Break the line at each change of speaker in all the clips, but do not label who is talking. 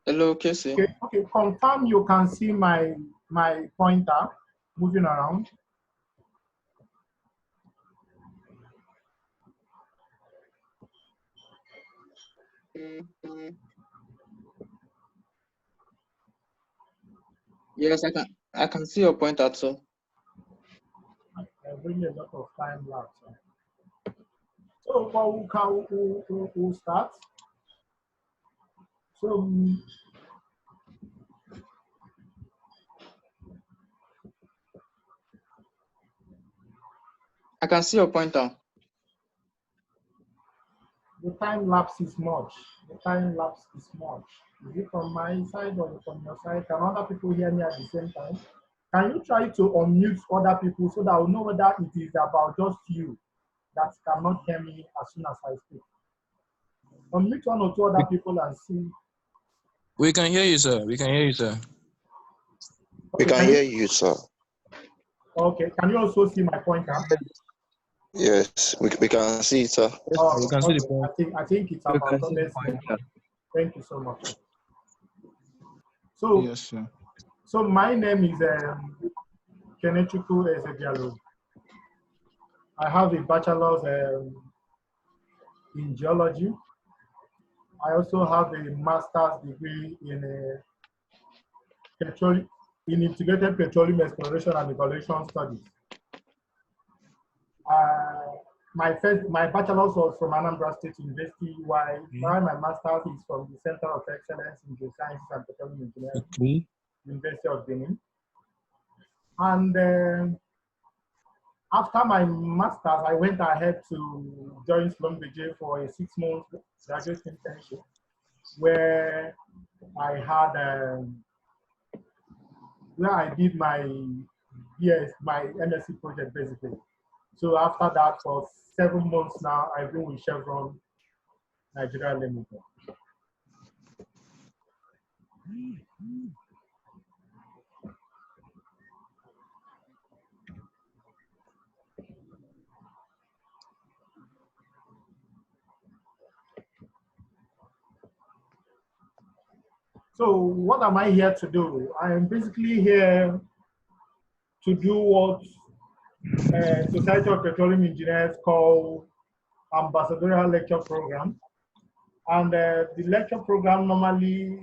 Hello, Casey.
Okay, confirm you can see my pointer moving around.
Yes, I can see your pointer too.
Really a lot of time lapse. So we'll start. So
I can see your pointer.
the time lapse is much. The time lapse is much. Is it from my side or from your side? Can other people hear me at the same time? Can you try to unmute other people so that I'll know whether it is about just you that cannot hear me as soon as I speak? Unmute one or two other people and see.
We can hear you, sir. We can hear you, sir.
Okay,
We can hear you, sir.
Okay, can you also see my pointer?
Yes, we can see it, sir.
Oh,
We can see the
okay. I think it's
We
about
can see the
honestly.
pointer.
Thank you so much. So,
Yes, sir.
so my name is Kenechukwu Ezebialu. I have a bachelor's in geology. I also have a master's degree in integrated petroleum exploration and evaluation studies. My bachelor's was from Anambra State University, while my master's is from the Center of Excellence in Geosciences and Petroleum Engineering, University of Benin. And after my master's, I went ahead to join Schlumberger for a 6-month graduate internship, where I had where I did my MSc project basically. So after that, for 7 months now, I've been with Chevron Nigeria Limited. So what am I here to do? I am basically here to do what Society of Petroleum Engineers call Ambassadorial Lecture Program. And the lecture program normally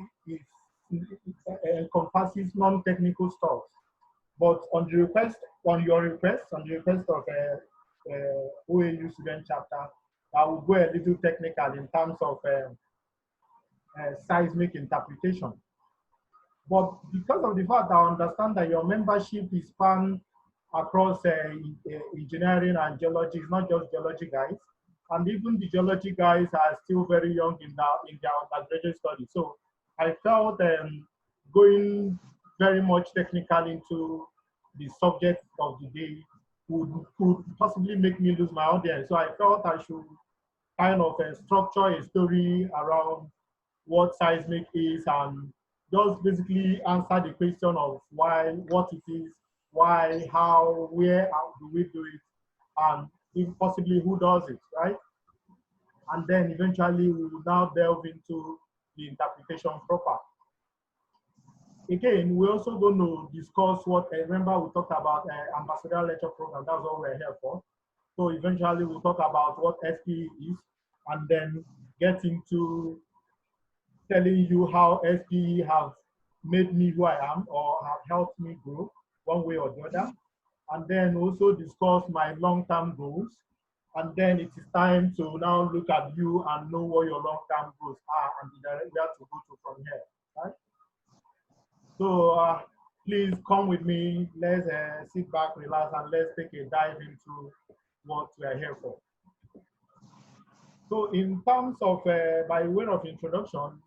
encompasses non-technical stuff. But on your request of OAU student chapter, I will go a little technical in terms of seismic interpretation. But because of the fact I understand that your membership is spanned across engineering and geology, it's not just geology guys, and even the geology guys are still very young in their undergraduate studies. So I felt going very much technical into the subject of the day could possibly make me lose my audience. So I felt I should kind of structure a story around what seismic is and just basically answer the question of why, what it is, why, how, where, how do we do it, and if possibly who does it, right? And then eventually we will now delve into the interpretation proper. Again, we're also going to discuss what, remember we talked about Ambassadorial Lecture Program, that's what we're here for. So eventually we'll talk about what SPE is and then get into telling you how SPE have made me who I am or have helped me grow one way or the other. And then also discuss my long-term goals. And then it is time to now look at you and know what your long-term goals are and the direction where to go to from here, right? So please come with me. Let's sit back, relax, and let's take a dive into what we are here for. So in terms of, by way of introduction,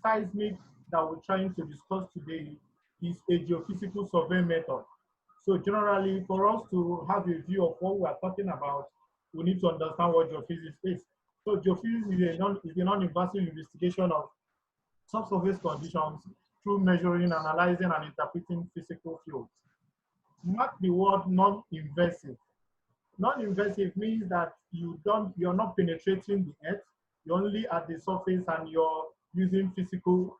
seismic that we're trying to discuss today is a geophysical survey method. So generally, for us to have a view of what we are talking about, we need to understand what geophysics is. So geophysics is a non-invasive investigation of subsurface conditions through measuring, analyzing, and interpreting physical fields. Mark the word non-invasive. Non-invasive means that you're not penetrating the earth, you're only at the surface and you're using physical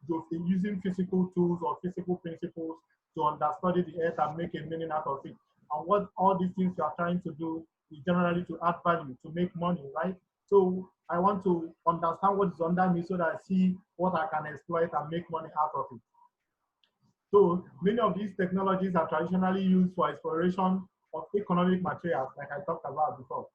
tools or physical principles to understudy the earth and make a meaning out of it. And what all these things you are trying to do is generally to add value, to make money, right? So I want to understand what is under me so that I see what I can exploit and make money out of it. So many of these technologies are traditionally used for exploration of economic materials, like I talked about before.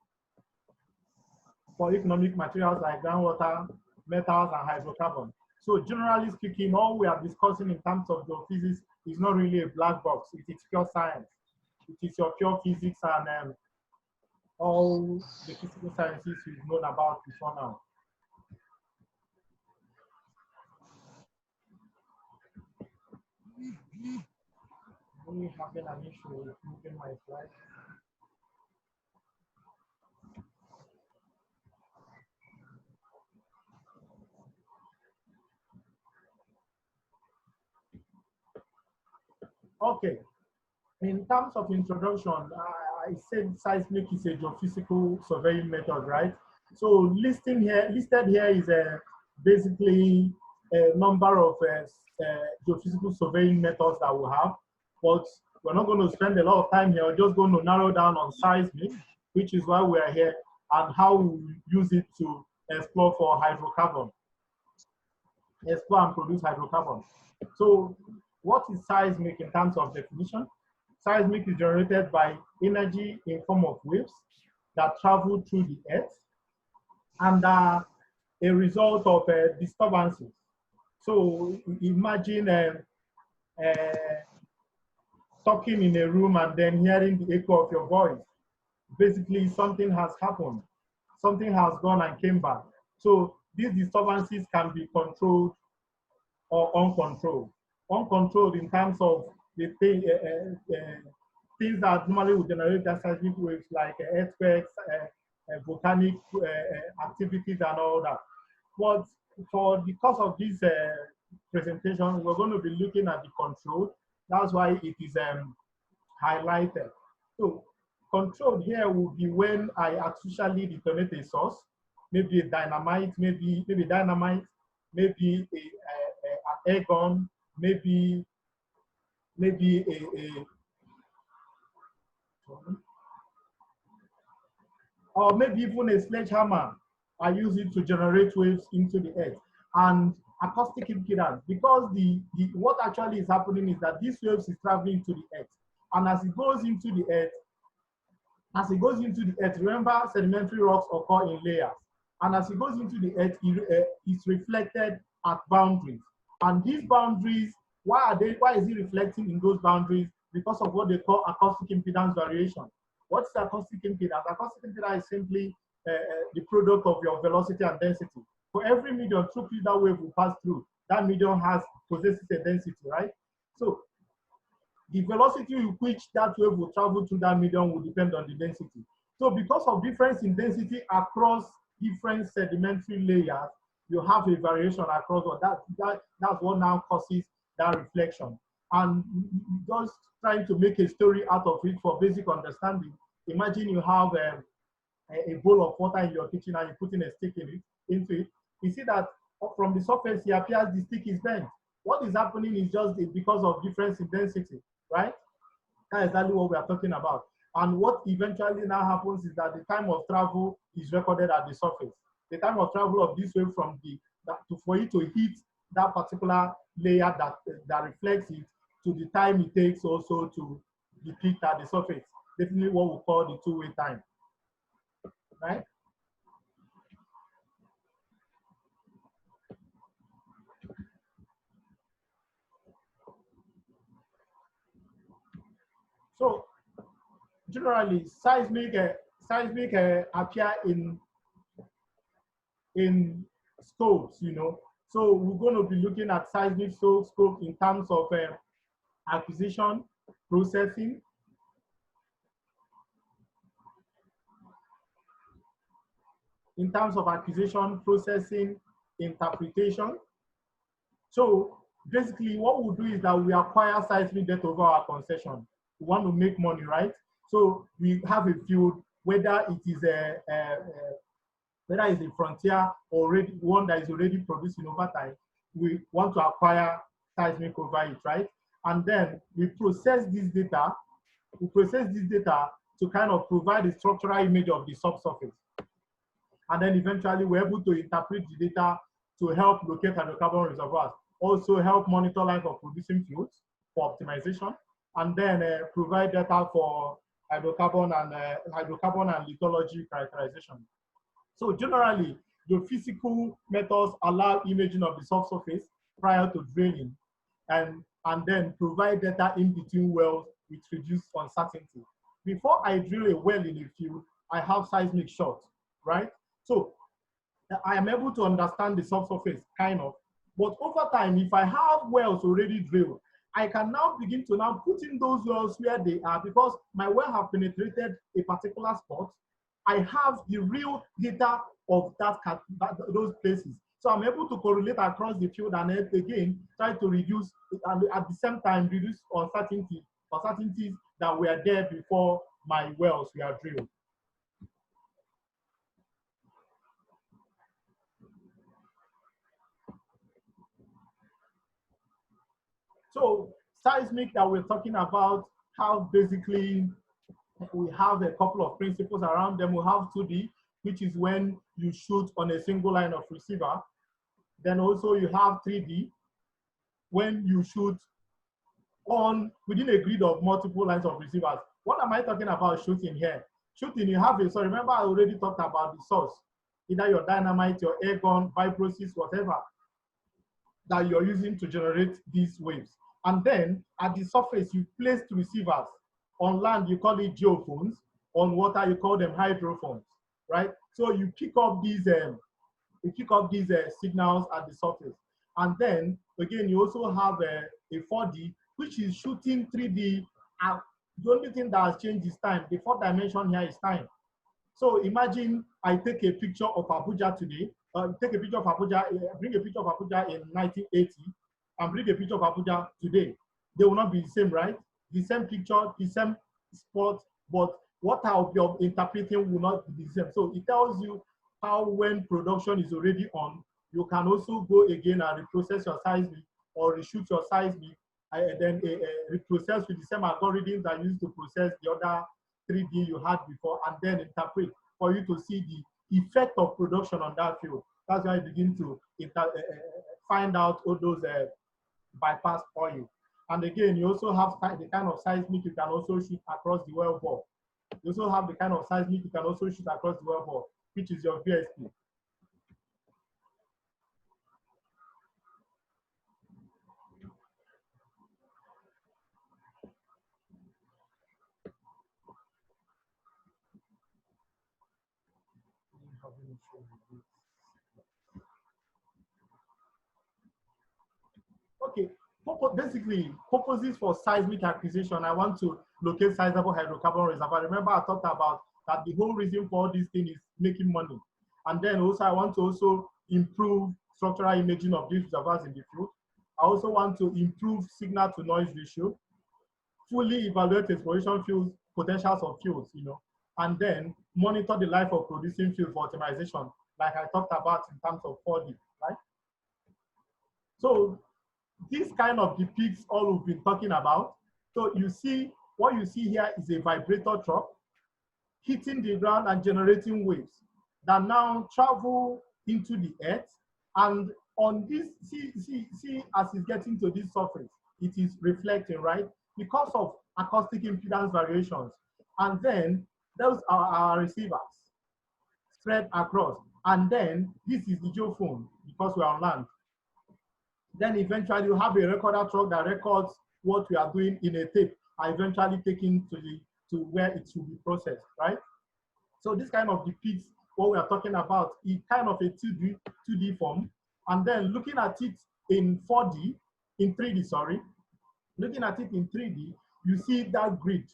For economic materials like groundwater, metals, and hydrocarbon. So generally speaking, all we are discussing in terms of geophysics is not really a black box. It is pure science. It is your pure physics and all the physical sciences you've known about before now. We having an issue with moving my slides. Okay. In terms of introduction, I said seismic is a geophysical surveying method, right? So listed here is basically a number of geophysical surveying methods that we have, but we're not going to spend a lot of time here. We're just going to narrow down on seismic, which is why we are here, and how we use it to explore for hydrocarbon, explore and produce hydrocarbon. So what is seismic in terms of definition? Seismic is generated by energy in form of waves that travel through the earth and are a result of disturbances. So imagine talking in a room and then hearing the echo of your voice. Basically, something has happened. Something has gone and came back. So these disturbances can be controlled or uncontrolled. Uncontrolled in terms of the things that normally would generate that seismic waves, like earthquakes, volcanic activities, and all that. But for the course of this presentation, we're going to be looking at the control. That's why it is highlighted. So controlled here would be when I artificially detonate a source, maybe a dynamite, maybe dynamite, maybe an air gun, maybe or maybe even a sledgehammer. I use it to generate waves into the earth. And acoustic impedance, because what actually is happening is that these waves is traveling to the earth. And as it goes into the earth, remember sedimentary rocks occur in layers. And as it goes into the earth, it's reflected at boundaries. And these boundaries, why is it reflecting in those boundaries? Because of what they call acoustic impedance variation. What's acoustic impedance? Acoustic impedance is simply the product of your velocity and density. For every medium through which that wave will pass through, that medium possesses a density, right? So the velocity with which that wave will travel through that medium will depend on the density. So because of difference in density across different sedimentary layers, you have a variation across what that's what now causes that reflection. And just trying to make a story out of it for basic understanding. Imagine you have a bowl of water in your kitchen and you're putting a stick into it. You see that from the surface, it appears the stick is bent. What is happening is just because of difference in density, right? That's exactly what we are talking about. And what eventually now happens is that the time of travel is recorded at the surface. The time of travel of this wave from for it to hit that particular layer that reflects it, to the time it takes also to depict at the surface. Definitely what we call the two-way time, right? So generally, seismic appear in scopes, you know. So we're going to be looking at seismic scope in terms of acquisition, processing, interpretation. So basically what we'll do is that we acquire seismic data over our concession. We want to make money, right? So we have a field, whether it is a frontier or one that is already producing over time. we want to acquire seismic over it, right? And then we process this data. We process this data to kind of provide a structural image of the subsurface. And then eventually we're able to interpret the data to help locate hydrocarbon reservoirs, also help monitor life of producing fields for optimization, and then provide data for hydrocarbon and lithology characterization. So generally, the physical methods allow imaging of the subsurface prior to drilling, and then provide data in between wells with reduced uncertainty. Before I drill a well in a field, I have seismic shots, right? So I am able to understand the subsurface, kind of. But over time, if I have wells already drilled, I can now begin to now put in those wells where they are, because my well have penetrated a particular spot. I have the real data of those places. So I'm able to correlate across the field and again try to reduce, and at the same time reduce uncertainties that were there before my wells were drilled. So seismic that we're talking about, how basically we have a couple of principles around them. We have 2D, which is when you shoot on a single line of receiver. Then also you have 3D, when you shoot on within a grid of multiple lines of receivers. What am I talking about shooting here? Shooting, you have a, so remember I already talked about the source, either your dynamite, your air gun, vibrosis, whatever that you're using to generate these waves. And then at the surface, you place receivers. On land, you call it geophones. On water, you call them hydrophones, right? So you pick up these signals at the surface. And then again, you also have a 4D, which is shooting 3D. The only thing that has changed is time. The fourth dimension here is time. So imagine I take a picture of Abuja today, bring a picture of Abuja in 1980, and bring a picture of Abuja today. They will not be the same, right? The same picture, the same spot, but what I'll be interpreting will not be the same. So it tells you how, when production is already on, you can also go again and reprocess your seismic or reshoot your seismic, and then reprocess with the same algorithms that you used to process the other 3D you had before, and then interpret for you to see the effect of production on that field. That's why you begin to find out all those bypass oil. And again, you also have the kind of seismic you can also shoot across the well bore. You also have the kind of seismic you can also shoot across the well bore, which is your VSP. Okay, basically, purposes for seismic acquisition, I want to locate sizable hydrocarbon reservoir. Remember, I talked about that the whole reason for this thing is making money. And then also, I want to also improve structural imaging of these reservoirs in the field. I also want to improve signal to noise ratio, fully evaluate exploration fields, potentials of fields, and then monitor the life of producing fields for optimization, like I talked about in terms of 4D, right? So this kind of depicts all we've been talking about. So you see, what you see here is a vibrator truck hitting the ground and generating waves that now travel into the earth. And on this, see as it's getting to this surface, it is reflecting, right? Because of acoustic impedance variations. And then those are our receivers spread across. And then this is the geophone, because we're on land. Then eventually you have a recorder truck that records what we are doing in a tape, and eventually taken to where it should be processed, right? So this kind of depicts what we are talking about in kind of a 2D form. And then looking at it in 3D, sorry. Looking at it in 3D, you see that grid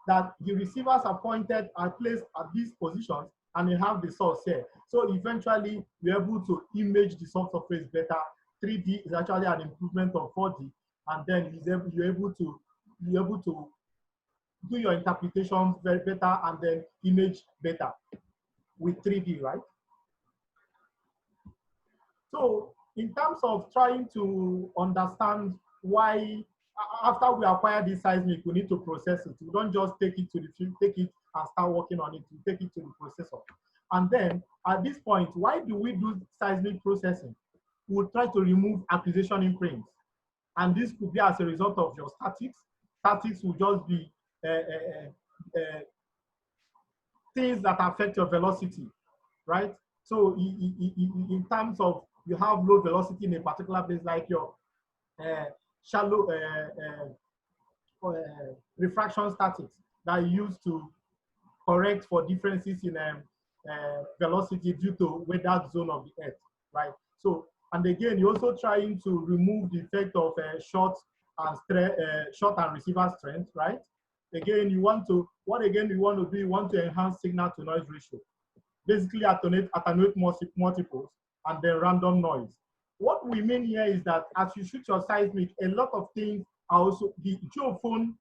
that the receivers are pointed and placed at these positions, and you have the source here. So eventually, you're able to image the subsurface better. 3D is actually an improvement of 4D, and then you're able to do your interpretations very better and then image better with 3D, right? So in terms of trying to understand why, after we acquire this seismic, we need to process it. We don't just take it to the field, take it and start working on it. We take it to the processor. And then at this point, why do we do seismic processing? We'll try to remove acquisition imprints. And this could be as a result of your statics. Statics will just be things that affect your velocity, right? So in terms of you have low velocity in a particular place, like your shallow refraction statics that are used to correct for differences in velocity due to weathered zone of the earth, right? So, and again, you're also trying to remove the effect of short and receiver strength, right? Again, you want to, what again you want to do, you want to enhance signal to noise ratio. Basically attenuate multiples and then random noise. What we mean here is that as you shoot your seismic, a lot of things are also, the geophone,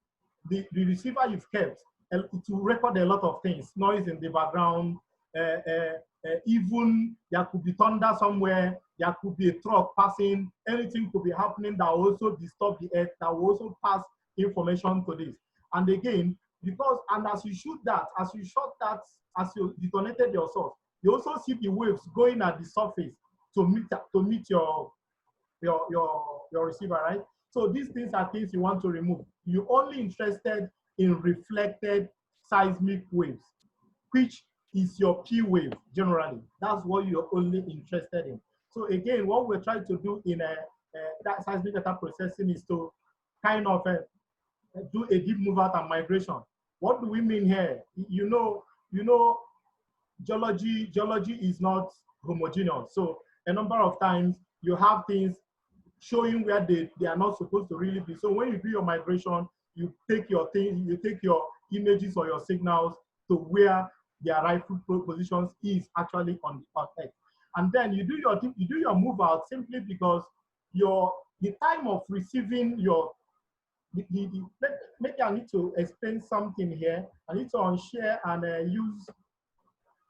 the receiver you've kept, it will record a lot of things, noise in the background, even there could be thunder somewhere, there could be a truck passing, anything could be happening that will also disturb the earth, that will also pass information to this. And again, because, and as you shoot that, as you shot that, as you detonated your source, you also see the waves going at the surface to meet your receiver, right? So these things are things you want to remove. You're only interested in reflected seismic waves, which is your P wave generally. That's what you're only interested in. So again, what we're trying to do in that seismic data processing is to kind of do a deep move out and migration. What do we mean here? You know, geology is not homogeneous. So a number of times you have things showing where they are not supposed to really be. So when you do your migration, you take your things, you take your images or your signals to where their rightful positions is actually on Earth. And then you do your move out simply because the time of receiving your maybe I need to explain something here. I need to unshare and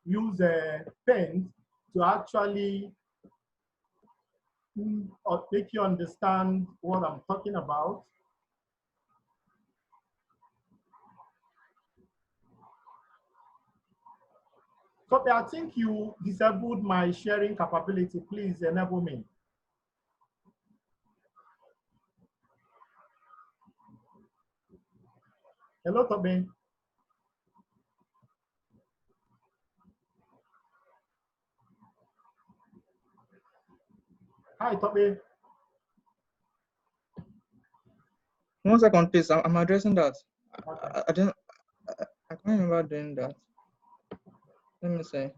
use a pen to actually or make you understand what I'm talking about. So I think you disabled my sharing capability. Please enable me. Hello, Toby. Hi, Toby.
1 second, please. I'm addressing that.
Okay.
I can't remember doing that. Let me see.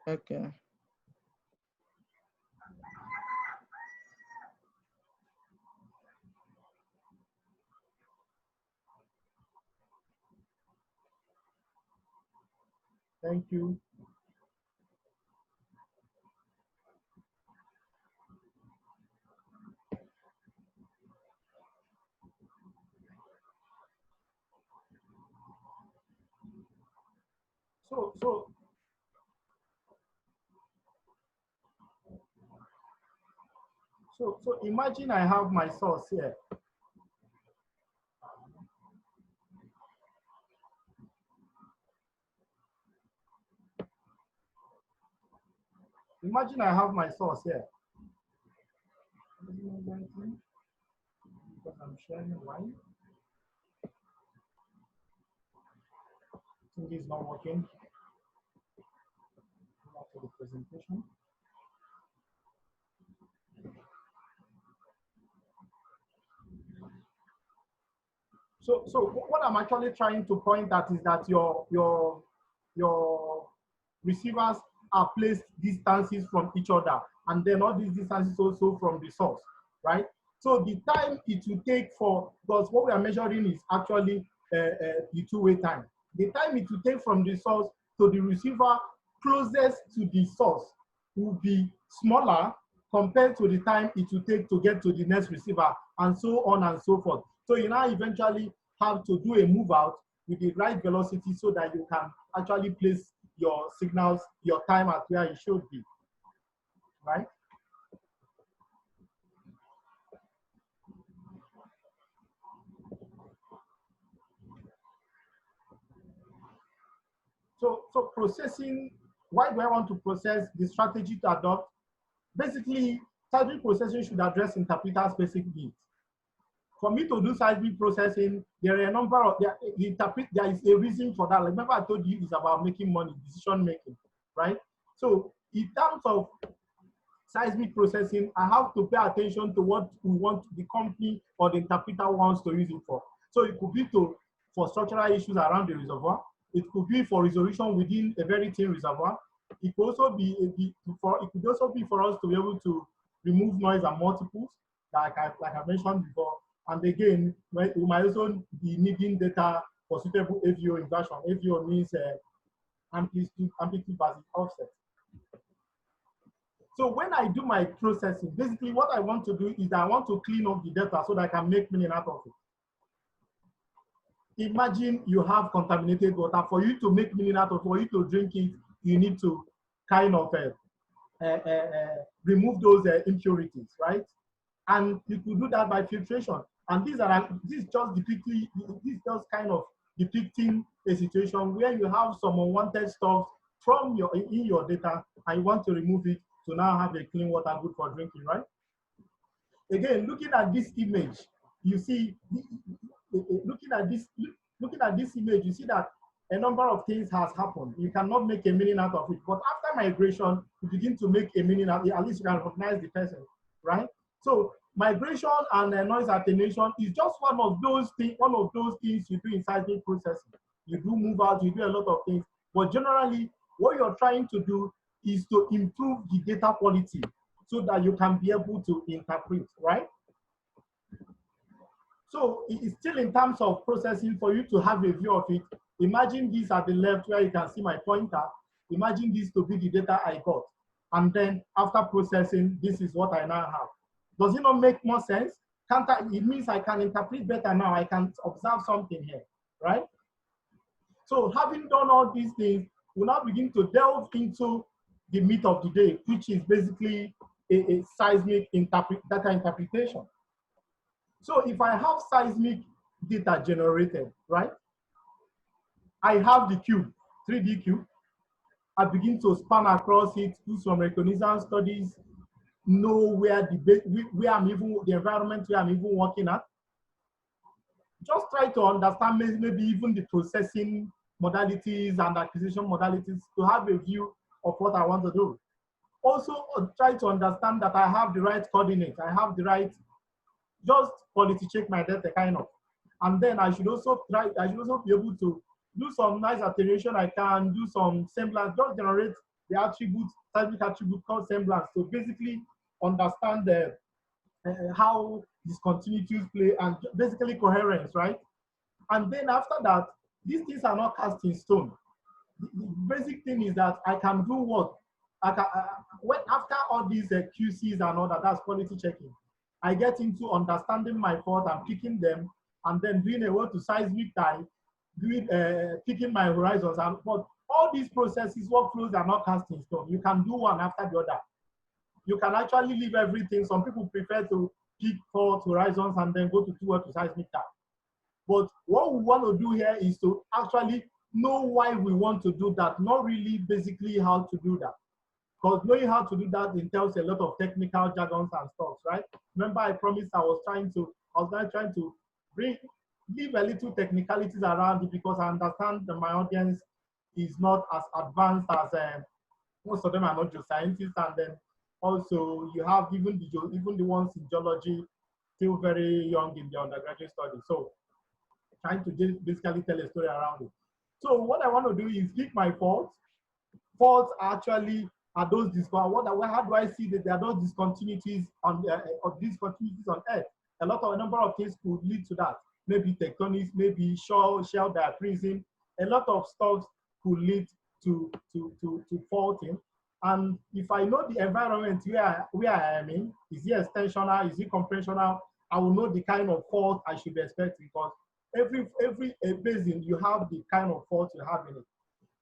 Okay.
Thank you. So imagine I have my source here. Imagine I have my source here. Because I'm sharing one. I think it's not working. Go back to the presentation. So what I'm actually trying to point at is that your receivers are placed distances from each other, and then all these distances also from the source, right? So the time it will take for, because what we are measuring is actually the two-way time. The time it will take from the source to the receiver closest to the source will be smaller compared to the time it will take to get to the next receiver, and so on and so forth. So you now eventually have to do a move out with the right velocity so that you can actually place your signals, your time at where it should be, right? So processing, why do I want to process the strategy to adopt? Basically, seismic processing should address interpreter specific needs. For me to do seismic processing, there are a number of, there is a reason for that. Like, remember I told you it's about making money, decision making, right? So in terms of seismic processing, I have to pay attention to what we want the company or the interpreter wants to use it for. So it could be for structural issues around the reservoir. It could be for resolution within a very thin reservoir. It could also be for us to be able to remove noise and multiples, like I mentioned before. And again, we might also be needing data for suitable AVO inversion. AVO means amplitude versus offset. So when I do my processing, basically what I want to do is I want to clean up the data so that I can make meaning out of it. Imagine you have contaminated water. For you to make meaning out of it, for you to drink it, you need to kind of remove those impurities, right? And you could do that by filtration. And this just kind of depicting a situation where you have some unwanted stuff from in your data and you want to remove it to now have a clean water good for drinking, right? Again, looking at this image, you see, looking at this image, you see that a number of things has happened. You cannot make a meaning out of it. But after migration, you begin to make a meaning out of it. At least you can recognize the person, right? So migration and noise attenuation is just one of those things you do in seismic processing. You do move out, you do a lot of things. But generally, what you're trying to do is to improve the data quality so that you can be able to interpret, right? So it's still in terms of processing for you to have a view of it. Imagine this at the left where you can see my pointer. Imagine this to be the data I got. And then after processing, this is what I now have. Does it not make more sense? It means I can interpret better now. I can observe something here, right? So having done all these things, we'll now begin to delve into the meat of the day, which is basically a seismic data interpretation. So if I have seismic data generated, right? I have the cube, 3D cube. I begin to span across it, do some reconnaissance studies, know where the environment where I'm even working at. Just try to understand maybe even the processing modalities and acquisition modalities to have a view of what I want to do. Also, try to understand that I have the right coordinates. I have the right, just quality check my data kind of. And then I should also be able to do some nice attenuation. I can do some semblance, just generate the attribute, seismic attribute called semblance. So basically understand how discontinuities play and basically coherence, right? And then after that, these things are not cast in stone. The basic thing is that I can do what? After all these QCs and all that, that's quality checking, I get into understanding my fault and picking them, and then doing a work to seismic time, picking my horizons. But all these processes, workflows are not cast in stone. You can do one after the other. You can actually leave everything. Some people prefer to pick fault horizons and then go to work to seismic time. But what we want to do here is to actually know why we want to do that, not really basically how to do that. Because knowing how to do that entails a lot of technical jargons and stuff, right? Remember, I promised I was trying to leave a little technicalities around it because I understand that my audience is not as advanced as most of them are not geoscientists, and then also you have even the ones in geology still very young in their undergraduate studies. So trying to basically tell a story around it. So what I want to do is pick my faults. Faults actually are those how do I see that there are those discontinuities on Earth? A number of things could lead to that. Maybe tectonics, maybe shell diaprism. A lot of stuff could lead to faulting. And if I know the environment where I am in, is it extensional, is it compressional, I will know the kind of fault I should expect, because every basin you have the kind of fault you have in it.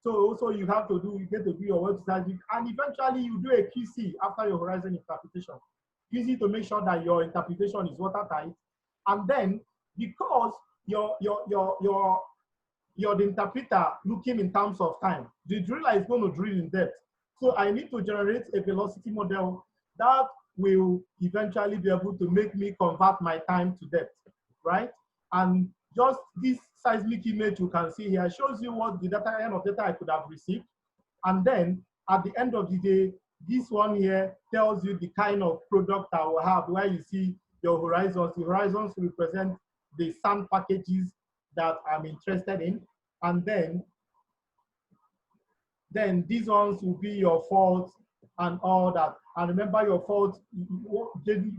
So also you get to do your well to seismic, and eventually you do a QC after your horizon interpretation. QC to make sure that your interpretation is watertight. And then because you're the interpreter looking in terms of time, the driller is going to drill in depth. So I need to generate a velocity model that will eventually be able to make me convert my time to depth, right? And just this seismic image you can see here shows you what the end of data I could have received. And then at the end of the day, this one here tells you the kind of product I will have, where you see your horizons. The horizons represent the sand packages that I'm interested in. And then these ones will be your faults and all that. And remember, your faults,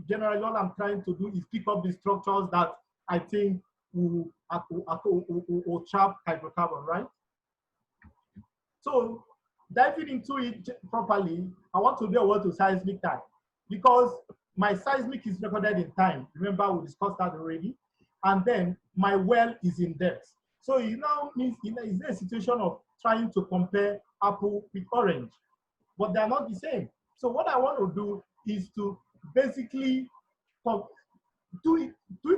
generally all I'm trying to do is pick up the structures that I think will trap hydrocarbon, right? So diving into it properly, I want to be able to seismic time, because my seismic is recorded in time. Remember, we discussed that already. And then my well is in depth. So it now means it's a situation of trying to compare apple with orange, but they're not the same. So what I want to do is to basically tweak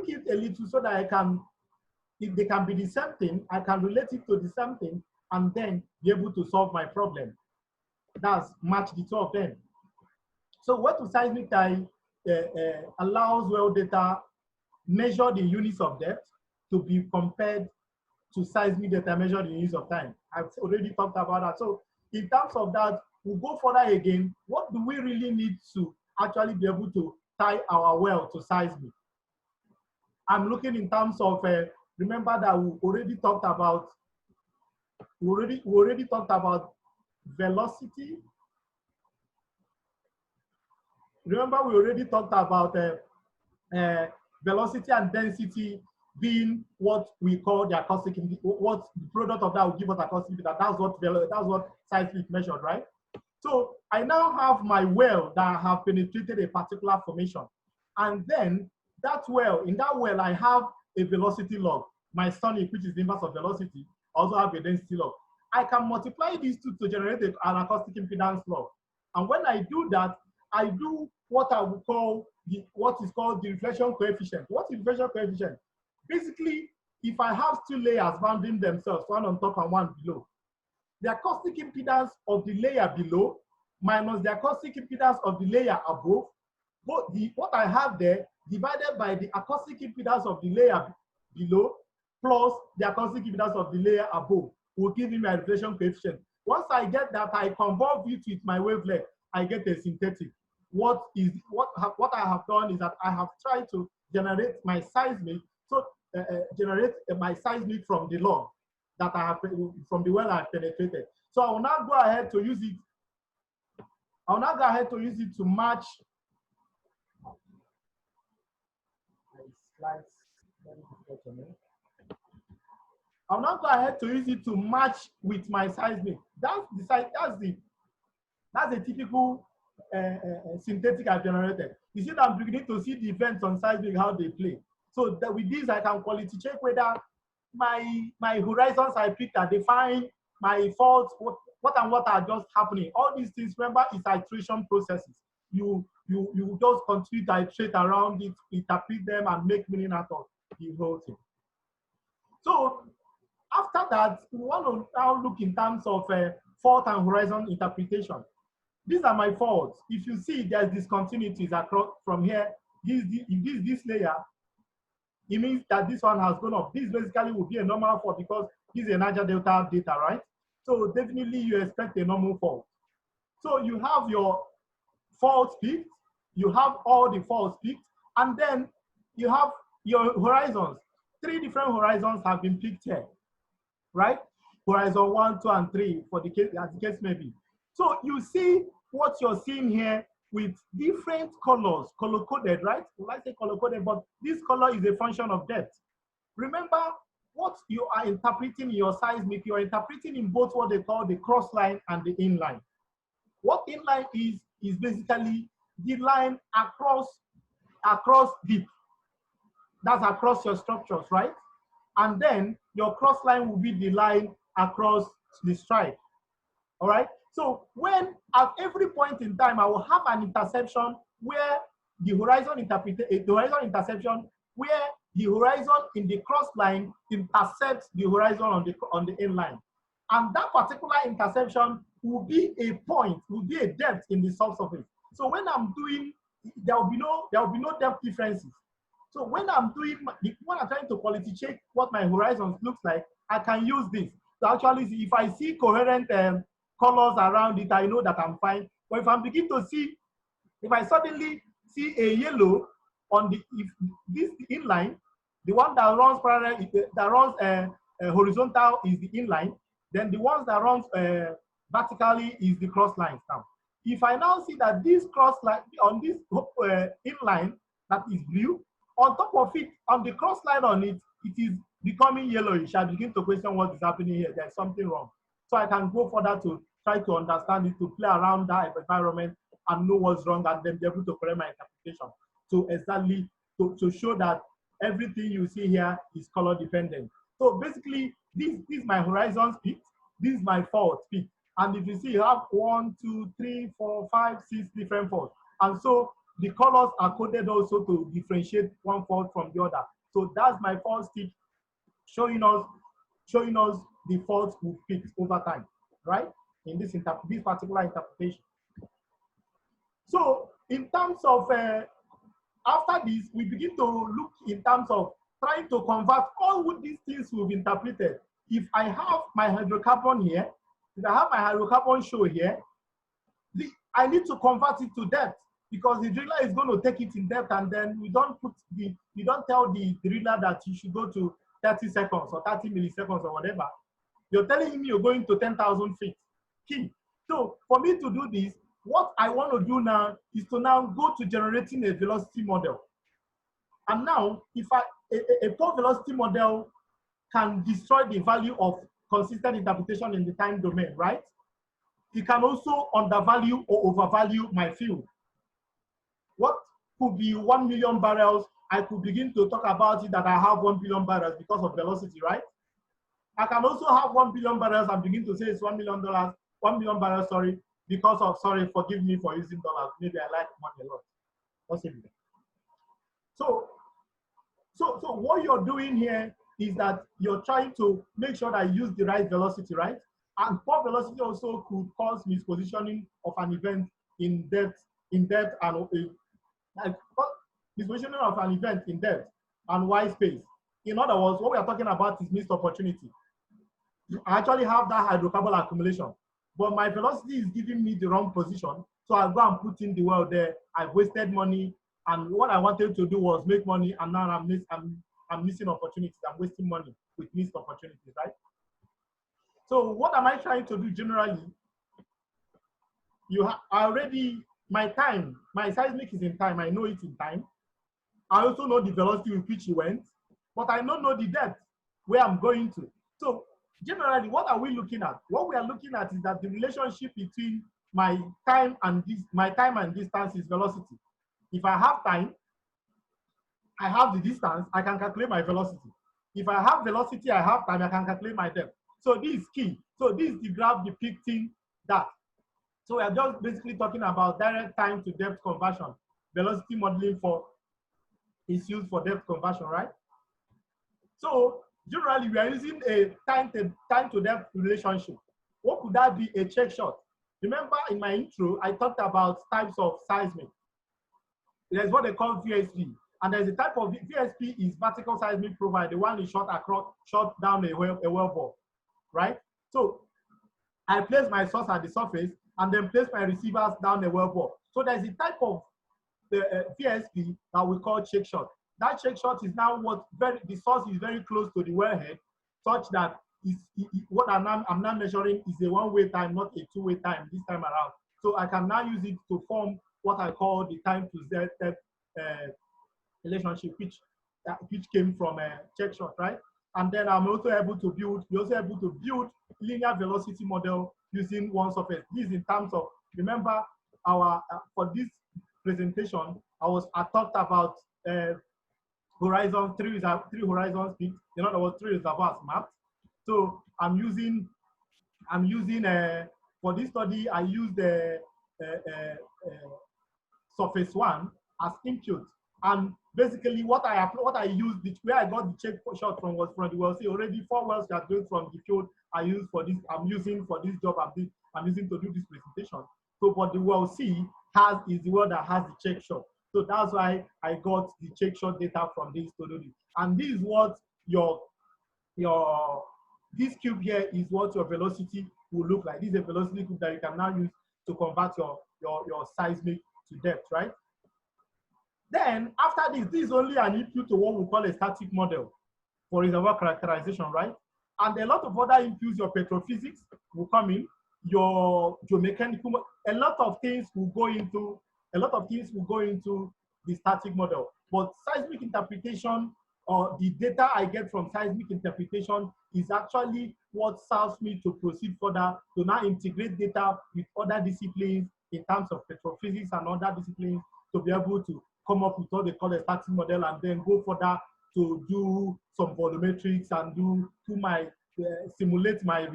it a little so that I can, if they can be the same thing, I can relate it to the same thing and then be able to solve my problem. That's match the two of them. So what to seismic time allows well data measure the units of depth to be compared to seismic data measure the units of time. I've already talked about that. So in terms of that, we'll go further again. What do we really need to actually be able to tie our well to seismic? I'm looking in terms of, remember that we already talked about velocity. Remember, we already talked about velocity and density being what we call the acoustic, what the product of that will give us acoustic. That's what seismic measured, right? So I now have my well that have penetrated a particular formation, and then that well, in that well, I have a velocity log. My sonic, which is the inverse of velocity, also have a density log. I can multiply these two to generate an acoustic impedance log. And when I do that, I do what I would call what is called the reflection coefficient. What is reflection coefficient? Basically, if I have two layers bounding themselves, one on top and one below, the acoustic impedance of the layer below minus the acoustic impedance of the layer above, what I have there divided by the acoustic impedance of the layer below plus the acoustic impedance of the layer above will give me my reflection coefficient. Once I get that, I convolve it with my wavelength, I get a synthetic. What I have done is that I have tried to generate my seismic, so generate my seismic from the log that I have, from the well I have penetrated. So I will now go ahead to use it. I will now go ahead to use it to match. I'll now go ahead to use it to match with my seismic. That's a typical synthetic I've generated. You see that I'm beginning to see the events on seismic, how they play. So that with this, I can quality check whether my horizons I picked are defined, my faults, what are just happening. All these things, remember, is iteration processes. You just continue to iterate around it, interpret them, and make meaning out of the whole thing. So after that, we want to now look in terms of fault and horizon interpretation. These are my faults. If you see there's discontinuities across from here, this layer, it means that this one has gone up. This basically will be a normal fault because this is a Niger Delta data, right? So definitely you expect a normal fault. So you have your faults picked, you have all the faults picked, and then you have your horizons. 3 different horizons have been picked here, right? Horizon 1, 2, and 3 for the case, as the case may be. So you see what you're seeing here with different colors, color-coded, right? Well, I say color-coded, but this color is a function of depth. Remember, what you are interpreting in your seismic, you're interpreting in both what they call the cross line and the inline. What inline is basically the line across deep. That's across your structures, right? And then your cross line will be the line across the stripe. All right. So when at every point in time, I will have an interception where the horizon interception where the horizon in the cross line intercepts the horizon on the end line. And that particular interception will be a point, will be a depth in the subsurface. So when I'm doing, there will be no depth differences. So when I'm trying to quality check what my horizons looks like, I can use this to actually see if I see coherent colors around it, I know that I'm fine. But if I suddenly see a yellow on this inline, the one that runs parallel, that runs horizontal is the inline, then the ones that runs vertically is the cross lines now. If I now see that this cross line on this inline that is blue, on top of it, on the cross line on it, it is becoming yellowish. I begin to question what is happening here. There's something wrong. So I can go further to try to understand it, to play around that environment and know what's wrong, and then be able to correct my interpretation. So exactly to show that everything you see here is color dependent. So basically, this is my horizon speed, this is my forward speed. And if you see, you have 1, 2, 3, 4, 5, 6 different faults. And so the colors are coded also to differentiate one fault from the other. So that's my fault stick showing us the faults we fix over time, right? In this particular interpretation. So in terms of, after this, we begin to look in terms of trying to convert all these things we've interpreted. If I have my hydrocarbon here, if I have my hydrocarbon show here, I need to convert it to depth, because the driller is going to take it in depth, and then we don't tell the driller that you should go to 30 seconds or 30 milliseconds or whatever. You're telling him you're going to 10,000 feet. Key. So for me to do this, what I want to do now is to now go to generating a velocity model. And now, if a poor velocity model can destroy the value of consistent interpretation in the time domain, right? It can also undervalue or overvalue my field. What could be 1 million barrels, I could begin to talk about it that I have 1 billion barrels because of velocity, right? I can also have 1 billion barrels and begin to say it's $1 million, 1 million barrels, sorry, because of, sorry, forgive me for using dollars. Maybe I like money a lot. Possibly. So what you're doing here is that you're trying to make sure that you use the right velocity, right? And poor velocity also could cause mispositioning of an event in depth and mispositioning of an event in depth and wide space. In other words, what we are talking about is missed opportunity. I actually have that hydrocarbon accumulation, but my velocity is giving me the wrong position. So I go and put in the well there. I've wasted money, and what I wanted to do was make money, and now I'm missing opportunities. I'm wasting money with missed opportunities, right? So what am I trying to do generally? My time, my seismic is in time. I know it in time. I also know the velocity with which it went, but I don't know the depth where I'm going to. So generally, what are we looking at? What we are looking at is that the relationship between my time and distance is velocity. If I have time, I have the distance, I can calculate my velocity. If I have velocity, I have time, I can calculate my depth. So this is key. So this is the graph depicting that. So we are just basically talking about direct time to depth conversion. Velocity modeling is used for depth conversion, right? So generally, we are using a time to depth relationship. What could that be? A check shot. Remember in my intro, I talked about types of seismic. There's what they call VSP. And there's a type of VSP is vertical seismic profile. The one is shot down a well bore, right? So I place my source at the surface and then place my receivers down a well bore. So there's a type of the VSP that we call check shot. That check shot is now the source is very close to the wellhead, such that what I'm now measuring is a one-way time, not a two-way time this time around. So I can now use it to form what I call the time to depth relationship, which came from a check shot, right? And then I'm also able to build, linear velocity model using one surface. This is in terms of, remember for this presentation, I talked about three horizon peaks. In other words, 3 reservoirs mapped. So I'm using I'm using, for this study, I used the surface one as input. And basically what I used, where I got the check shot from was from the well. See, already 4 wells that built from the field I used for this, I'm using for this job, I'm using to do this presentation. So, but the well C is the one that has the check shot. So that's why I got the check shot data from this to do this. And this is what this cube here is what your velocity will look like. This is a velocity cube that you can now use to convert your seismic to depth, right? Then after this is only an input to what we call a static model for reservoir characterization, right? And a lot of other inputs, your petrophysics will come in, your geomechanical, a lot of things will go into the static model. But seismic interpretation, or the data I get from seismic interpretation, is actually what serves me to proceed further, to now integrate data with other disciplines in terms of petrophysics and other disciplines, to be able to come up with what they call a static model, and then go further to do some volumetrics and simulate my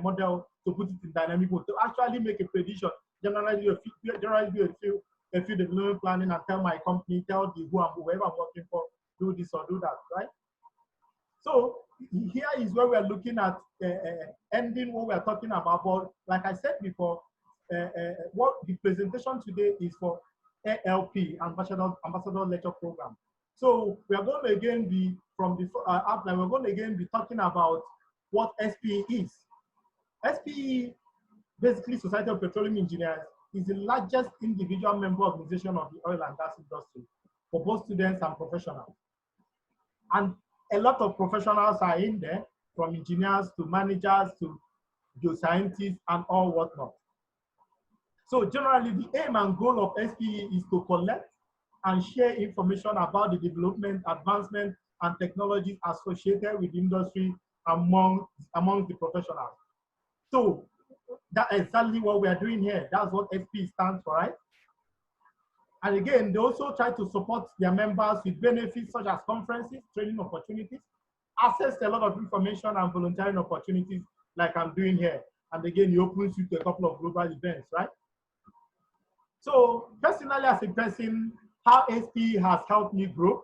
model to put it in dynamic mode, to actually make a prediction, generally do a field development planning, and tell my company, tell whoever I'm working for, do this or do that, right? So here is where we are looking at ending what we are talking about. But like I said before, what the presentation today is for ALP, Ambassadorial Lecture Program. So we are going to again be, from the outline, we're going to again be talking about what SPE is. SPE, basically Society of Petroleum Engineers, is the largest individual member organization of the oil and gas industry for both students and professionals. And a lot of professionals are in there, from engineers to managers to geoscientists and all whatnot. So generally, the aim and goal of SPE is to collect and share information about the development, advancement, and technologies associated with the industry among the professionals. So that's exactly what we are doing here. That's what SPE stands for, right? And again, they also try to support their members with benefits such as conferences, training opportunities, access to a lot of information and volunteering opportunities like I'm doing here. And again, it opens you to a couple of global events, right? So personally, as a person, how SPE has helped me grow.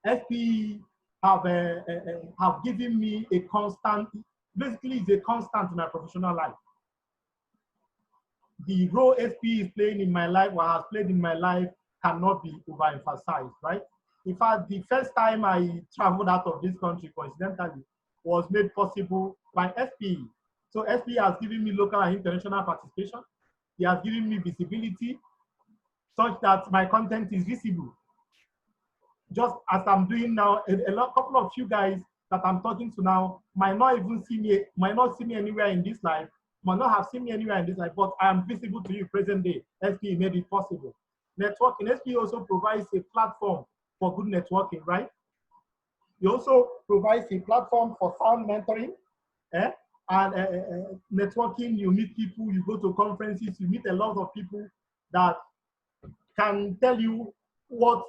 SPE have given me a constant, basically it's a constant in my professional life. The role SPE is playing in my life, or has played in my life, cannot be overemphasized, right? In fact, the first time I traveled out of this country, coincidentally, was made possible by SPE. So SPE has given me local and international participation. It has given me visibility such that my content is visible. Just as I'm doing now, couple of you guys that I'm talking to now might not see me anywhere in this life, might not have seen me anywhere in this life, but I am visible to you present day. SPE made it possible. Networking, SPE also provides a platform for good networking, right? It also provides a platform for sound mentoring, and networking. You meet people, you go to conferences, you meet a lot of people that can tell you what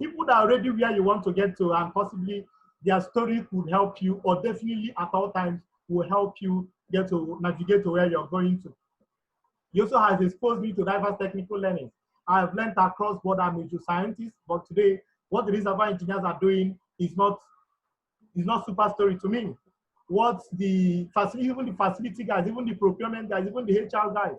people that are already where you want to get to, and possibly their story could help you, or definitely at all times will help you get to navigate to where you're going to. He also has exposed me to diverse technical learning. I have learned across board. I'm a geoscientist, but today what the reservoir engineers are doing is not super story to me. What even the facility guys, even the procurement guys, even the HR guys,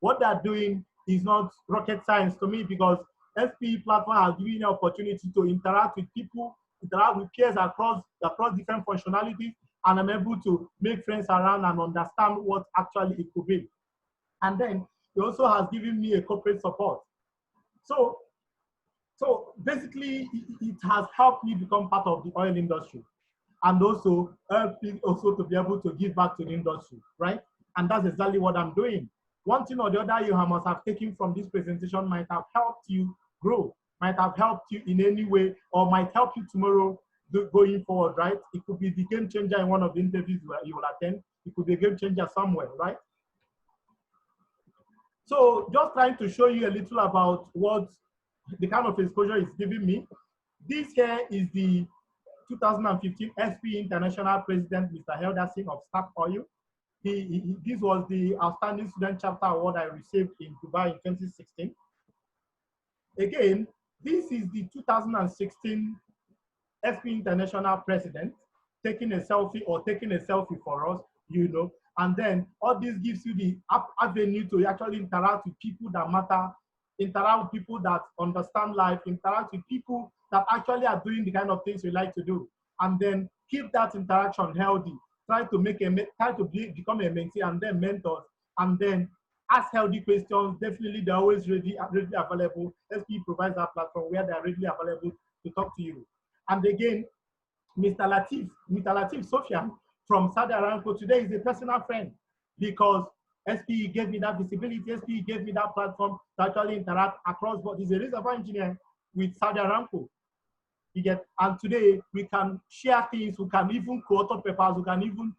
what they're doing is not rocket science to me, because SPE platform has given me an opportunity to interact with people, interact with peers across different functionalities, and I'm able to make friends around and understand what actually it could be. And then it also has given me a corporate support. So basically, it has helped me become part of the oil industry, and also helped me also to be able to give back to the industry, right? And that's exactly what I'm doing. One thing or the other you must have taken from this presentation might have helped you grow, might have helped you in any way, or might help you tomorrow going forward, right? It could be the game changer in one of the interviews you will attend. It could be a game changer somewhere, right? So just trying to show you a little about what the kind of exposure it's giving me. This here is the 2015 SPE International President, Mr. Helder Singh of SPE OAU. This was the Outstanding Student Chapter Award I received in Dubai in 2016. Again, this is the 2016 SPE International President taking a selfie for us, you know, and then all this gives you the avenue to actually interact with people that matter, interact with people that understand life, interact with people that actually are doing the kind of things you like to do, and then keep that interaction healthy. Try to become a mentee and then mentors, and then ask healthy questions. Definitely, they're always readily available. SPE provides that platform where they're readily available to talk to you. And again, Mr. Latif Sofian from Saudi Aramco today is a personal friend because SPE gave me that visibility. SPE gave me that platform to actually interact across board. He's a reservoir engineer with Saudi Aramco. You get, and today we can share things. We can even co-author papers. We can even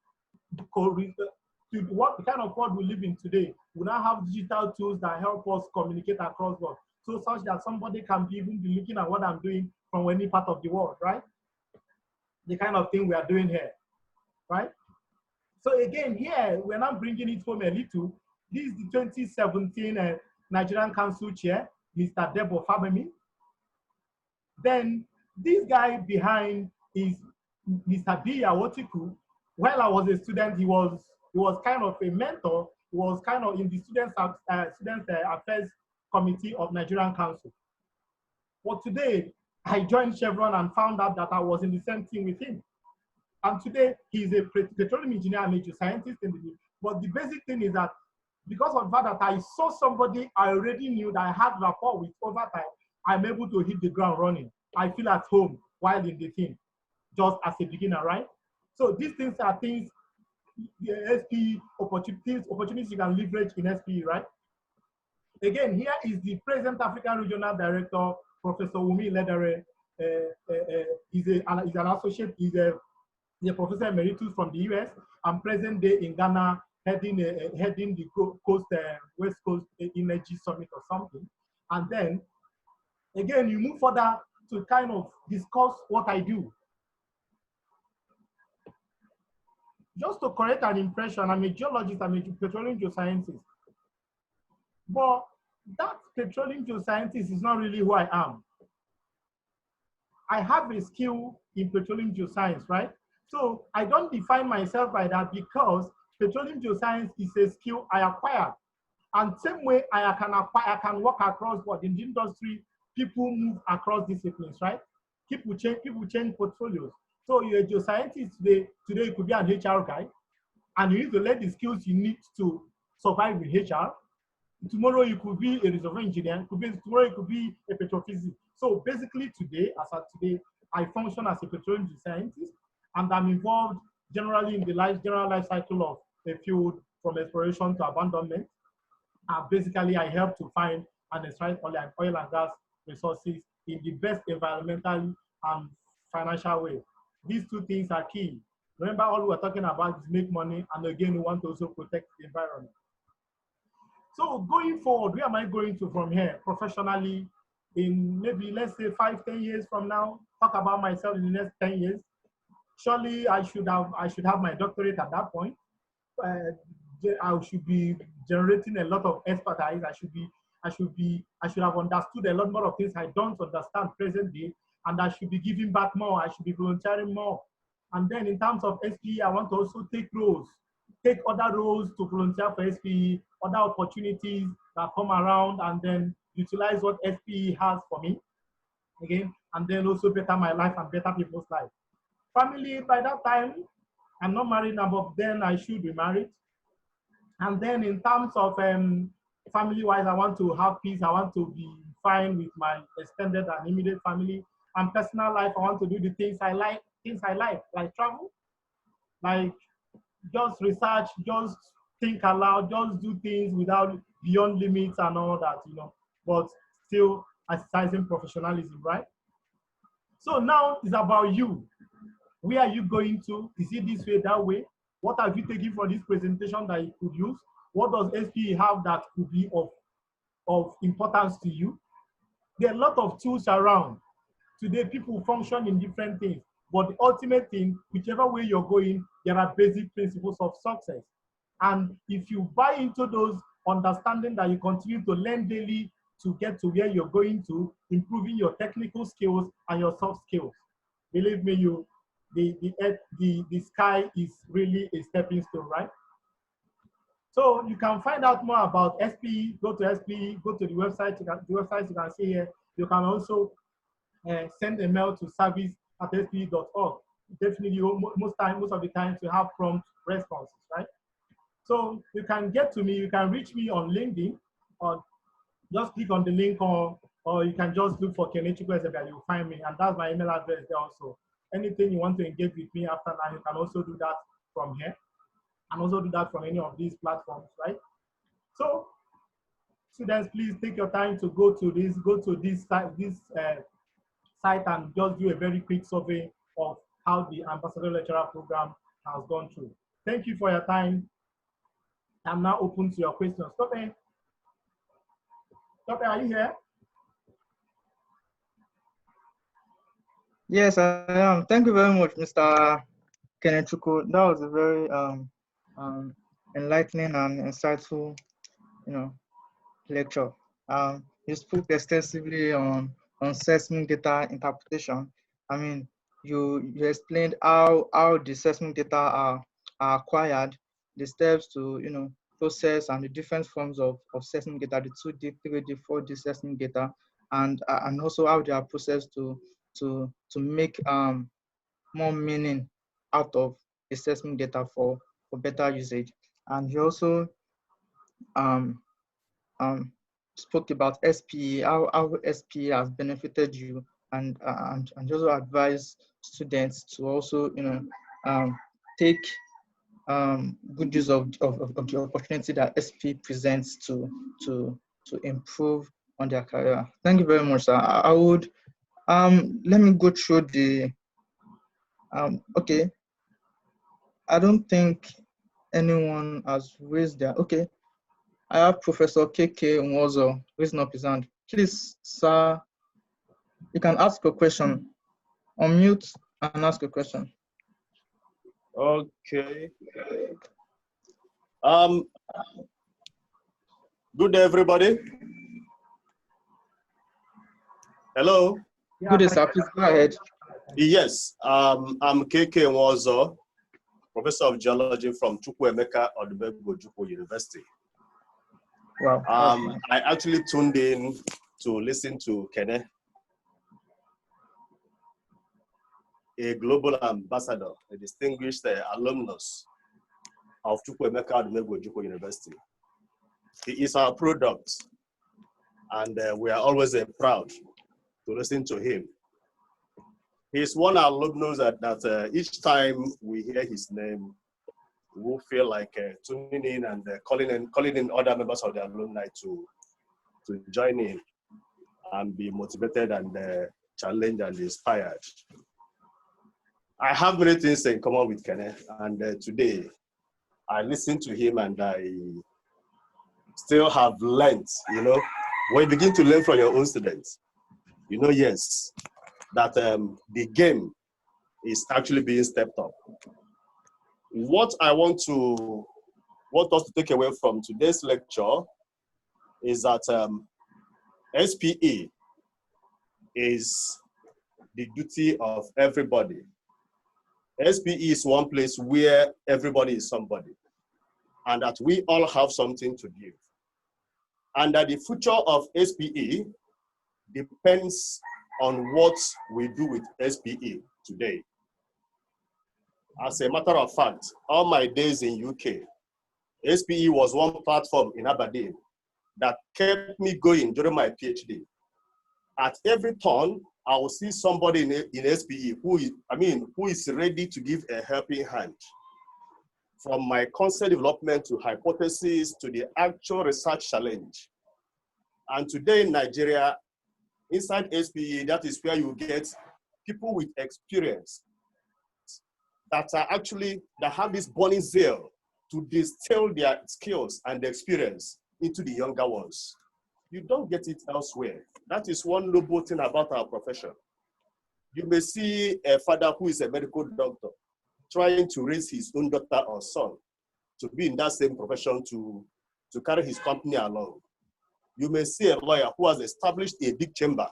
what the kind of world we live in today. We now have digital tools that help us communicate across board, so such that somebody can even be looking at what I'm doing from any part of the world, right? The kind of thing we are doing here, right? So again, here, we're now bringing it home a little. This is the 2017 Nigerian Council Chair, Mr. Debo Fabemi. Then this guy behind is Mr. B. Awotiku. While I was a student, he was kind of a mentor. He was kind of in the Students Affairs Committee of Nigerian Council. But today, I joined Chevron and found out that I was in the same team with him. And today, he's a petroleum engineer and a geoscientist in the team. But the basic thing is that because of the fact that I saw somebody I already knew that I had rapport with over time, I'm able to hit the ground running. I feel at home while in the team, just as a beginner, right? So these things are things, the SPE opportunities you can leverage in SPE, right? Again, here is the present African Regional Director, Professor Wumi Ledere. He's an associate, he's a professor emeritus from the US, and present day in Ghana, heading the West Coast Energy Summit or something. And then, again, you move further to kind of discuss what I do. Just to correct an impression, I'm a geologist, I'm a petroleum geoscientist. But that petroleum geoscientist is not really who I am. I have a skill in petroleum geoscience, right? So I don't define myself by that because petroleum geoscience is a skill I acquired. And same way I can work across board in the industry, people move across disciplines, right? People change portfolios. So you're a geoscientist today you could be an HR guy, and you need to learn the skills you need to survive with HR. Tomorrow you could be a reservoir engineer, tomorrow you could be a petrophysicist. So basically today, I function as a petroleum geoscientist, and I'm involved generally in the general life cycle of a field from exploration to abandonment. Basically, I help to find and extract oil and gas resources in the best environmental and financial way. These two things are key. Remember, all we're talking about is make money, and again, we want to also protect the environment. So going forward, where am I going to from here professionally in maybe, let's say, 5-10 years from now? Talk about myself in the next 10 years. Surely I should have my doctorate at that point. I should be generating a lot of expertise. I should have understood a lot more of things I don't understand present day, and I should be giving back more. I should be volunteering more. And then in terms of SPE, I want to also take other roles to volunteer for SPE, other opportunities that come around, and then utilize what SPE has for me, again, and then also better my life and better people's life. Family, by that time, I'm not married now, but then I should be married. And then in terms of family-wise, I want to have peace. I want to be fine with my extended and immediate family. And personal life, I want to do the things I like travel, like just research, just think aloud, just do things without beyond limits and all that, you know, but still exercising professionalism, right? So now it's about you. Where are you going to? Is it this way, that way? What have you taken from this presentation that you could use? What does SPE have that could be of importance to you? There are a lot of tools around. Today, people function in different things, but the ultimate thing, whichever way you're going, there are basic principles of success. And if you buy into those, understanding that you continue to learn daily to get to where you're going to, improving your technical skills and your soft skills, believe me, the sky is really a stepping stone, right? So you can find out more about SPE, go to SPE, go to the website, the website you can see here. You can also send a mail to service@spe.org. Definitely, most of the time to have prompt responses, right? So you can get to me, you can reach me on LinkedIn, or just click on the link, or you can just look for Kenechukwu Ezebia, you'll find me, and that's my email address there also. Anything you want to engage with me after now, you can also do that from here, and also do that from any of these platforms, right? So, students, please take your time to go to this site and just do a very quick survey of how the Ambassadorial Lecturer program has gone through. Thank you for your time. I'm now open to your questions. Tope, are you here?
Yes, I am. Thank you very much, Mr. Kenechukwu. That was a very enlightening and insightful, lecture. You spoke extensively on seismic data interpretation. I mean, you explained how the seismic data are acquired, the steps to process, and the different forms of seismic data, the 2D, 3D, 4D seismic data, and also how they are processed to make more meaning out of the seismic data for better usage. And you also spoke about SPE, how SPE has benefited you, and also advise students to also take good use of the opportunity that SPE presents to improve on their career. Thank you very much, sir. I would let me go through the okay. I don't think anyone has raised their okay. I have Professor Kaycee Nwozo raising up his hand. Please, sir, you can ask a question. Unmute and ask a question.
Okay. Good day, everybody. Hello.
Good day, sir. Please go ahead.
Yes, I'm Kaycee Nwozo, Professor of Geology from Chukwuemeka Odubegwu Ojukwu University.
Wow.
I actually tuned in to listen to Kene, a global ambassador, a distinguished alumnus of Chukwuemeka Odubegwu Ojukwu University. He is our product, and we are always proud to listen to him. He's one alumnus that each time we hear his name, we feel like tuning in and calling in other members of the alumni to join in and be motivated and challenged and inspired. I have many things in common with Kenneth, and today I listened to him and I still have learned, when you begin to learn from your own students, yes, that the game is actually being stepped up. What I want us to take away from today's lecture is that SPE is the duty of everybody. SPE is one place where everybody is somebody, and that we all have something to give. And that the future of SPE depends on what we do with SPE today. As a matter of fact, all my days in UK, SPE was one platform in Aberdeen that kept me going during my PhD. At every turn, I will see somebody in SPE who is ready to give a helping hand. From my concept development to hypothesis to the actual research challenge. And today in Nigeria, inside SPE, that is where you get people with experience that have this burning zeal to distill their skills and experience into the younger ones. You don't get it elsewhere. That is one noble thing about our profession. You may see a father who is a medical doctor trying to raise his own daughter or son to be in that same profession to carry his company along. You may see a lawyer who has established a big chamber,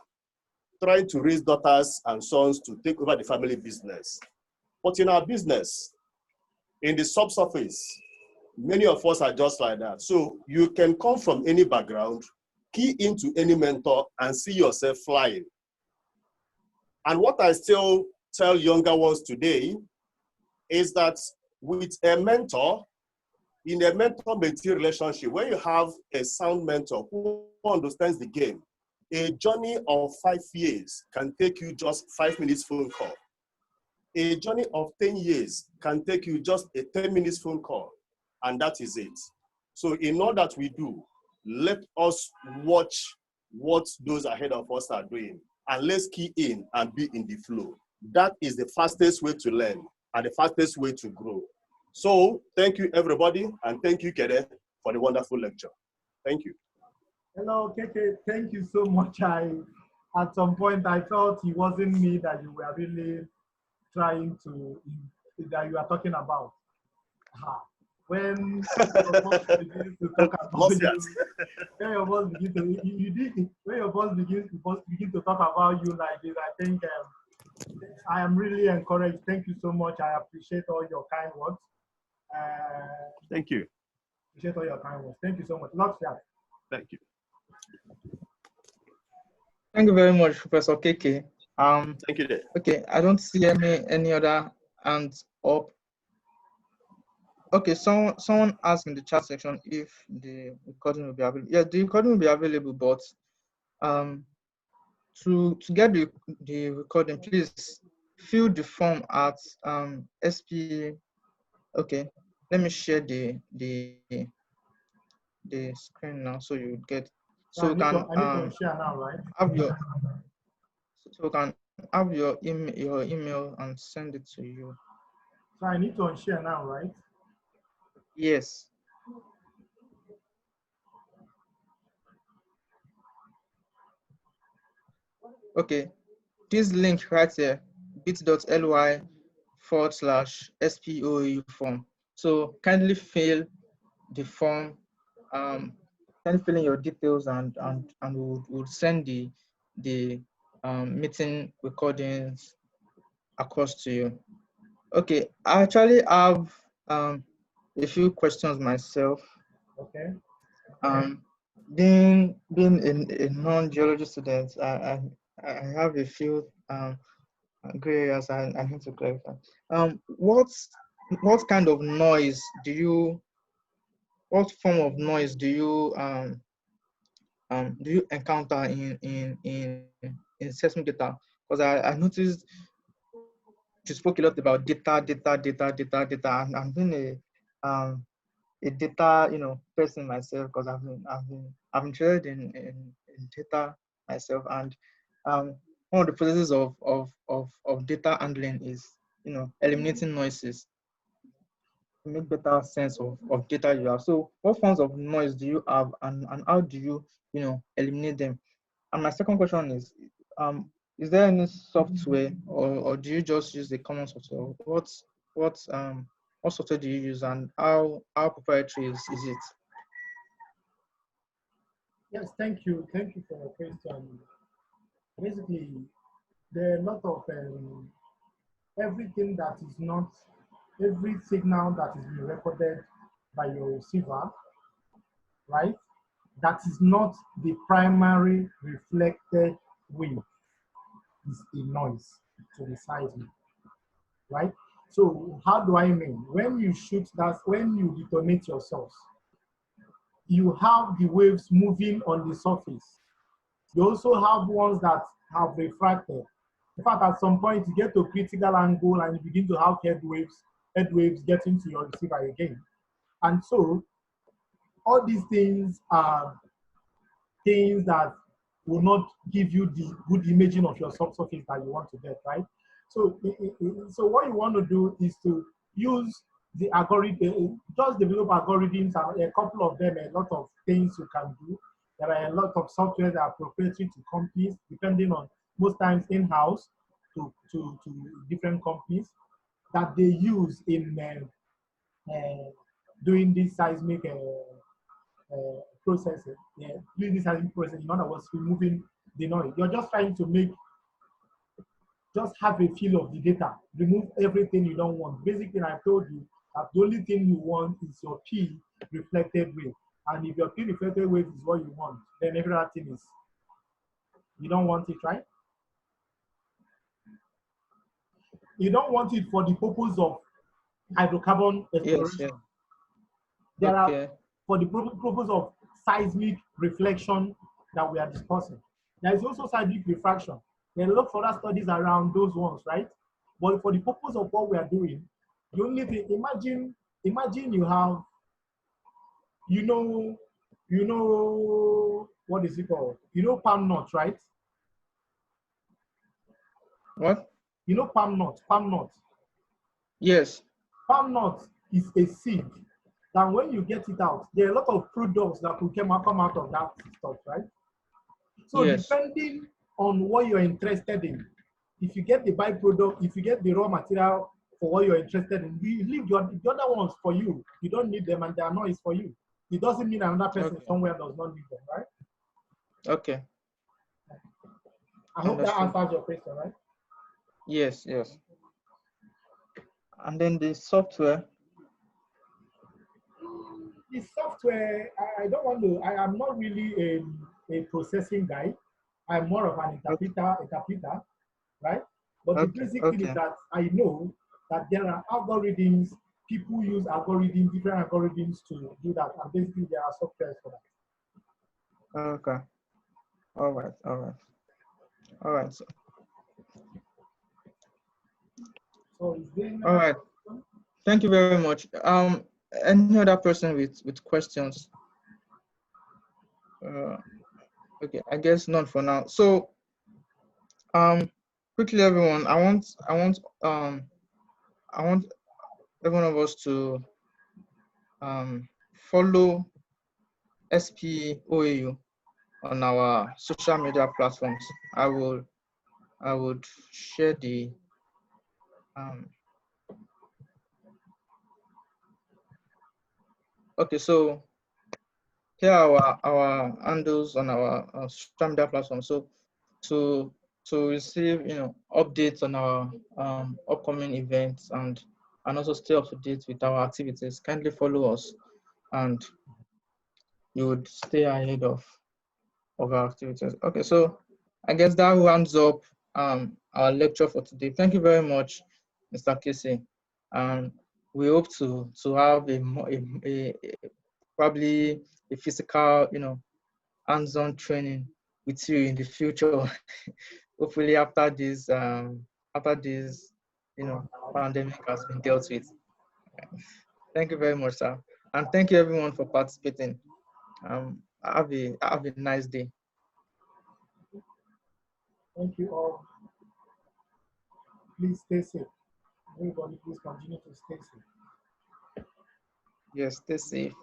trying to raise daughters and sons to take over the family business. But in our business, in the subsurface, many of us are just like that. So you can come from any background, key into any mentor, and see yourself flying. And what I still tell younger ones today is that with a mentor, in a mentor-mentee relationship, when you have a sound mentor who understands the game, a journey of 5 years can take you just 5 minutes phone call. A journey of 10 years can take you just a 10 minutes phone call, and that is it. So in all that we do, let us watch what those ahead of us are doing, and let's key in and be in the flow. That is the fastest way to learn and the fastest way to grow. So thank you, everybody, and thank you, Kede, for the wonderful lecture. Thank you.
Hello, Keke. Thank you so much. At some point, I thought it wasn't me that you were really trying to, that you are talking about. When your boss begins to talk about you, when your boss begins to, when your boss begin to talk about you like this, I think I am really encouraged. Thank you so much. I appreciate all your kind words.
Thank you.
Appreciate all your kind words. Thank you so much. Lots of
Thank you.
Thank you very much, Professor Kaycee.
Thank you.
Okay, I don't see any other hands up. Okay, someone asked in the chat section if the recording will be available. Yeah, the recording will be available, but to get the recording, please fill the form at SPE. Okay, let me share the screen now so you get, so you can
I need to share now, right?
have your, so you can have your email and send it to you.
So I need to unshare now, right?
Yes. Okay, this link right here, bit.ly/SPE OAU form. So kindly fill the form, kindly fill in your details, and we'll send the meeting recordings across to you. Okay, I actually have a few questions myself.
Okay.
Being a non-geology student, I have a few gray areas I need to clarify. What kind of noise do you, what form of noise do you encounter in seismic data? Because I noticed you spoke a lot about data, and I'm being a data person myself, because I'm interested in data myself, and one of the processes of data handling is eliminating noises to make better sense of data you have. So what forms of noise do you have, and how do you eliminate them? And my second question is there any software, or do you just use the common software? What software do you use, and how proprietary is it?
Yes, thank you. Thank you for your question. Basically, there are a lot of everything that is not, every signal that is being recorded by your receiver, right? That is not the primary reflected wave, is a noise to the seismic, right? So how do I mean? When you shoot that, when you detonate your source, you have the waves moving on the surface. You also have ones that have refracted. In fact, at some point, you get to a critical angle and you begin to have head waves getting to your receiver again. And so, all these things are things that will not give you the good imaging of your subsurface that you want to get, right? So, so what you want to do is to use the algorithm, just develop algorithms, and a couple of them, a lot of things you can do. There are a lot of software that are proprietary to companies, depending on, most times in-house to different companies, that they use in doing this seismic processing. Yeah, doing this seismic processing. In other words, removing the noise. You're just trying to just have a feel of the data. Remove everything you don't want. Basically, I told you that the only thing you want is your P reflected wave. And if your P reflected wave is what you want, then every other thing is, you don't want it, right? You don't want it for the purpose of hydrocarbon exploration.
Yes.
There
Okay.
are, for the purpose of seismic reflection that we are discussing. There is also seismic refraction. There are a lot of other studies around those ones, right? But for the purpose of what we are doing, the only thing, imagine you have, you know, what is it called? You know palm nut, right?
What?
You know palm nut.
Yes.
Palm nut is a seed that when you get it out, there are a lot of products that will come out of that stuff, right? So
Yes.
depending on what you're interested in, if you get the byproduct, if you get the raw material for what you're interested in, you leave the other ones for you. You don't need them and they are noise for you. It doesn't mean another person
Okay.
somewhere does not need them, right?
Okay.
I hope that
Understood.
answers your question, right?
Yes. Yes. And then the software.
The software, I don't want to, I am not really a processing guy. I'm more of an interpreter, right? But the
Okay.
basic thing is
Okay.
that I know that there are algorithms, people use algorithms, different algorithms to do that. And basically there are softwares for that.
Okay. All right. All right. All right.
So is there
All right. Thank you very much. Any other person with questions? Okay, I guess none for now. So, quickly, everyone, I want every one of us to follow SPE OAU on our social media platforms. I would share the okay. So here are our handles on our social media platform. So to receive updates on our upcoming events and also stay up to date with our activities, kindly follow us and you would stay ahead of our activities. Okay, so I guess that rounds up our lecture for today. Thank you very much, Mr.Kaycee. We hope to have probably a physical, hands-on training with you in the future. Hopefully after this pandemic has been dealt with. Thank you very much, sir. And thank you everyone for participating. Have a nice day.
Thank you all. Please stay safe. Everybody, please continue to stay safe.
Yes, stay safe.